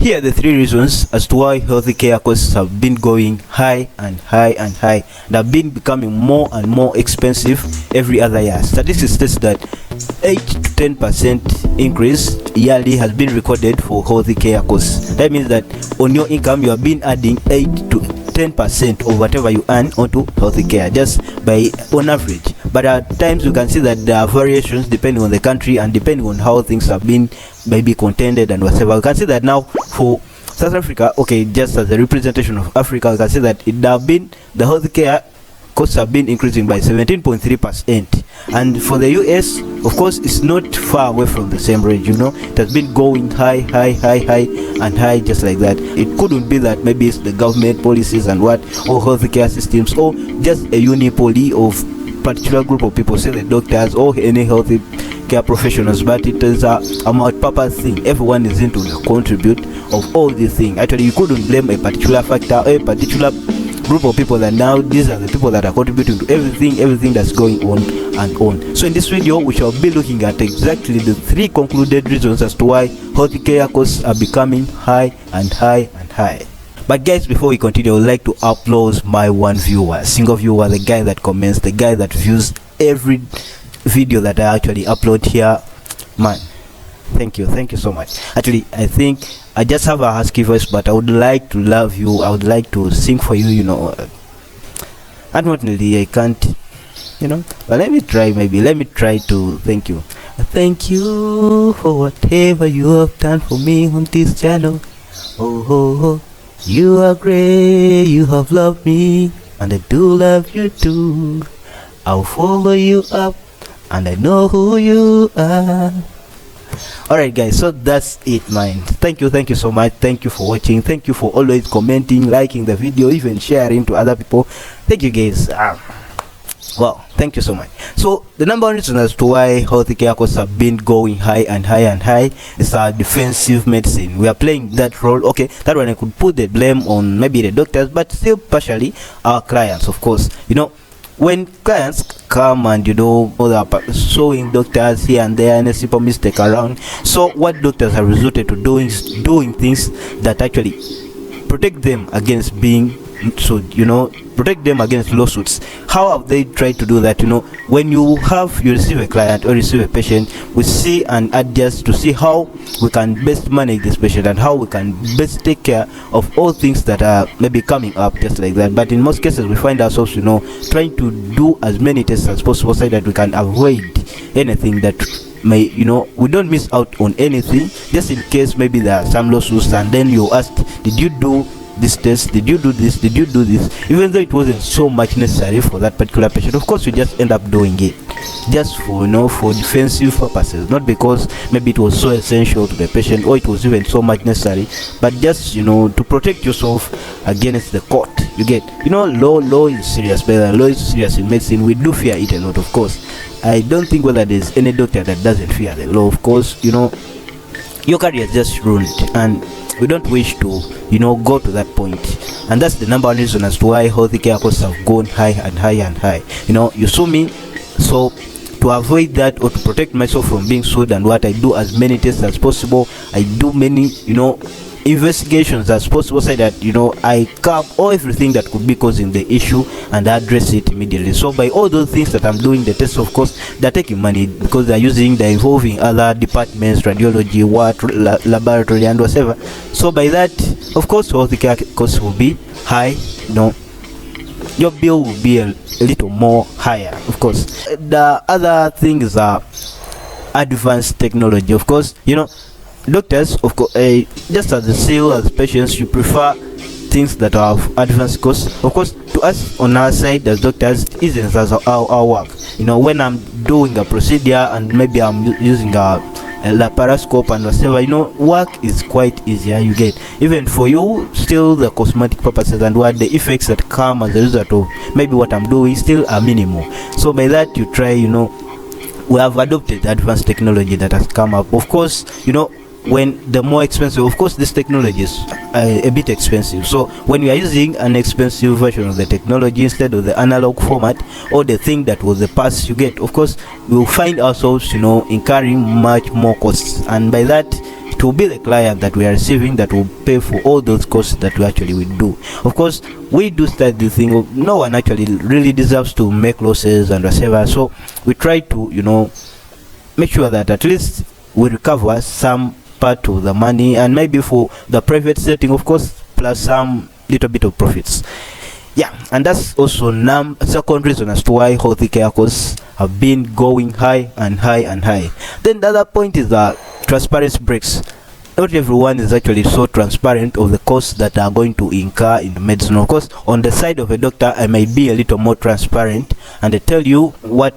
here are the three reasons as to why healthy care costs have been going high and high and high. They have been becoming more and more expensive every other year. Statistics states that 8 to 10% increase yearly has been recorded for healthy care costs. That means that on your income you have been adding 8 to 10% of whatever you earn onto healthy care, just by on average. But at times you can see that there are variations depending on the country and depending on how things have been maybe contended and whatever. You can see that now for South Africa, okay, just as a representation of Africa, you can see that it have been, the healthcare costs have been increasing by 17.3%. And for the US, of course, it's not far away from the same range. It has been going high and high, just like that. It couldn't be that maybe it's the government policies and what, or healthcare systems, or just a unipoly of particular group of people, say the doctors or any healthy care professionals, but it is a multi-purpose thing. Everyone is into the contribute of all these things. Actually, you couldn't blame a particular factor or a particular group of people, that now these are the people that are contributing to everything that's going on and on. So in this video we shall be looking at exactly the three concluded reasons as to why healthcare costs are becoming high and high and high. But guys, before we continue, I would like to applaud my one viewer, single viewer, the guy that comments, the guy that views every video that I actually upload here. Man, thank you so much. Actually, I think I just have a husky voice, but I would like to love you, I would like to sing for you, unfortunately I can't, but let me try to thank you. Thank you for whatever you have done for me on this channel. Oh, you are great, you have loved me, and I do love you too. I'll follow you up, and I know who you are. Alright guys, so that's it, man. Thank you so much. Thank you for watching. Thank you for always commenting, liking the video, even sharing to other people. Thank you guys. Well, thank you so much. So the number one reason as to why healthcare costs have been going high and high and high is our defensive medicine. We are playing that role. Okay, that one I could put the blame on maybe the doctors, but still partially our clients, of course. When clients come and they are showing doctors here and there and a simple mistake around, so what doctors have resorted to doing is doing things that actually protect them against being sued, protect them against lawsuits. How have they tried to do that? When you receive a client or receive a patient, we see and adjust to see how we can best manage this patient and how we can best take care of all things that are maybe coming up, just like that. But in most cases we find ourselves trying to do as many tests as possible so that we can avoid anything that may, we don't miss out on anything, just in case maybe there are some lawsuits and then you asked, did you do this test, did you do this, did you do this, even though it wasn't so much necessary for that particular patient. Of course, you just end up doing it just for for defensive purposes, not because maybe it was so essential to the patient or it was even so much necessary, but just to protect yourself against the court. You get, law is serious, but law is serious in medicine. We do fear it a lot, of course. I don't think whether there's any doctor that doesn't fear the law. Of course, your career is just ruined, and we don't wish to go to that point. And that's the number one reason as to why healthcare costs have gone high and high and high. You sue me, so to avoid that or to protect myself from being sued, and what I do as many tests as possible, I do many investigations as possible, so that I cap all everything that could be causing the issue and address it immediately. So by all those things that I'm doing, the tests, of course, they're taking money because they're involving other departments, radiology, laboratory and whatever. So by that, of course, all the care costs will be high. Your bill will be a little more higher. Of course, the other things are advanced technology. Of course, doctors, of course, just as the sale as patients, you prefer things that have advanced costs. Of course, to us on our side as doctors, it isn't as our work. When I'm doing a procedure and maybe I'm using a laparoscope and whatever, work is quite easier. You get, even for you, still the cosmetic purposes and what the effects that come as a result of maybe what I'm doing still are minimal. So by that you try, we have adopted advanced technology that has come up. Of course, when the more expensive, of course this technology is a bit expensive. So when we are using an expensive version of the technology instead of the analog format or the thing that was the past, you get, of course, we will find ourselves incurring much more costs, and by that it will be the client that we are receiving that will pay for all those costs that we actually will do. Of course, we do start the thing. No one actually really deserves to make losses and whatever. So we try to, you know, make sure that at least we recover some part of the money, and maybe for the private setting, of course, plus some little bit of profits. Yeah, and that's also second reason as to why healthcare costs have been going high and high and high. Then the other point is that transparency breaks. Not everyone is actually so transparent of the costs that are going to incur in the medicine. Of course, on the side of a doctor, I might be a little more transparent and they tell you what,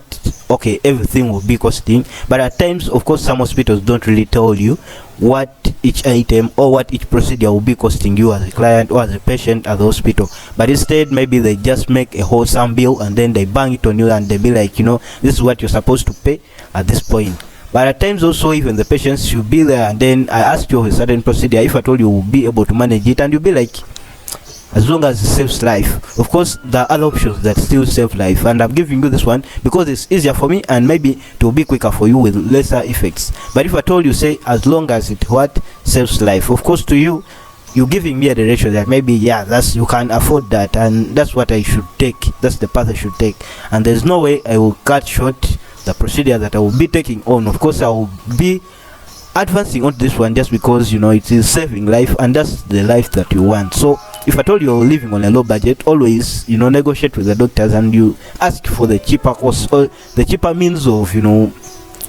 okay, everything will be costing. But at times, of course, some hospitals don't really tell you what each item or what each procedure will be costing you as a client or as a patient at the hospital. But instead, maybe they just make a wholesome bill and then they bang it on you and they be like, you know, this is what you're supposed to pay at this point. But at times also, even the patients should be there, and then I asked you of a certain procedure, if I told you will be able to manage it, and you'll be like, as long as it saves life. Of course, there are other options that still save life, and I'm giving you this one because it's easier for me and maybe it will be quicker for you with lesser effects. But if I told you, say, as long as it what saves life, of course to you, you're giving me a direction that maybe, yeah, that's, you can afford that, and that's what I should take, that's the path I should take, and there's no way I will cut short the procedure that I will be taking on. Of course, I will be advancing on this one just because, you know, it is saving life, and that's the life that you want. So if I told you you're living on a low budget, always, you know, negotiate with the doctors and you ask for the cheaper cost or the cheaper means of, you know,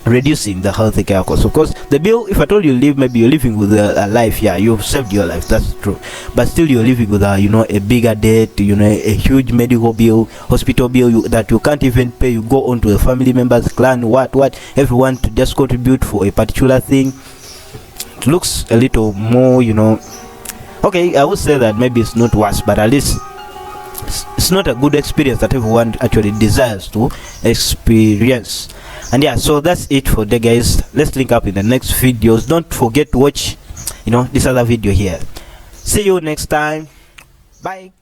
reducing the healthcare cost. Of course, the bill, if I told you live, maybe you're living with a life, yeah, you've saved your life, that's true, but still you're living with a, you know, a bigger debt, you know, a huge medical bill, hospital bill that you can't even pay. You go on to the family members, clan, what everyone to just contribute for a particular thing. It looks a little more, you know, okay, I would say that maybe it's not worse, but at least it's not a good experience that everyone actually desires to experience. And yeah, so that's it for the guys. Let's link up in the next videos. Don't forget to watch, you know, this other video here. See you next time. Bye.